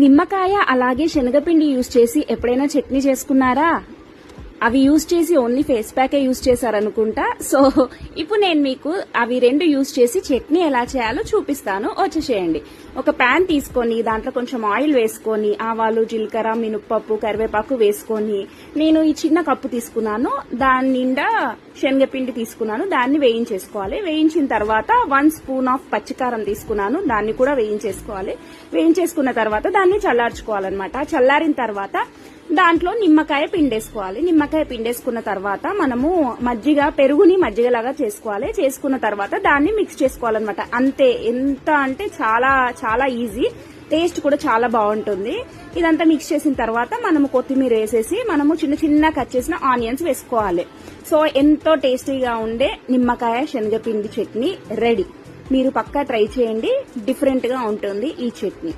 నిమ్మకాయ అలాగే శనగపిండి యూజ్ చేసి ఎప్పుడైనా చట్నీ చేసుకున్నారా? అవి యూజ్ చేసి ఓన్లీ ఫేస్ ప్యాకే యూజ్ చేశారనుకుంటా. సో ఇప్పుడు నేను మీకు అవి రెండు యూజ్ చేసి చట్నీ ఎలా చేయాలో చూపిస్తాను, వచ్చేసేయండి. ఒక ప్యాన్ తీసుకొని దాంట్లో కొంచెం ఆయిల్ వేసుకొని ఆవాలు, జీలకర్ర, మినపప్పు, కరివేపాకు వేసుకొని నేను ఈ చిన్న కప్పు తీసుకున్నాను, దాని నిండా శనగపిండి తీసుకున్నాను, దాన్ని వేయించేసుకోవాలి. వేయించిన తర్వాత 1 స్పూన్ ఆఫ్ పచ్చికారం తీసుకున్నాను, దాన్ని కూడా వేయించేసుకోవాలి. వేయించేసుకున్న తర్వాత దాన్ని చల్లార్చుకోవాలన్నమాట. చల్లారిన తర్వాత దాంట్లో నిమ్మకాయ పిండేసుకోవాలి. నిమ్మకాయ పిండేసుకున్న తర్వాత మనము పెరుగుని మజ్జిగలాగా చేసుకోవాలి. చేసుకున్న తర్వాత దాన్ని మిక్స్ చేసుకోవాలన్నమాట. అంతే. ఎంత అంటే చాలా చాలా ఈజీ, టేస్ట్ కూడా చాలా బాగుంటుంది. ఇదంతా మిక్స్ చేసిన తర్వాత మనము కొత్తిమీర వేసేసి మనము చిన్న చిన్న కట్ చేసిన ఆనియన్స్ వేసుకోవాలి. సో ఎంతో టేస్టీగా ఉండే నిమ్మకాయ శనగపిండి చట్నీ రెడీ. మీరు పక్కా ట్రై చేయండి, డిఫరెంట్ గా ఉంటుంది ఈ చట్నీ.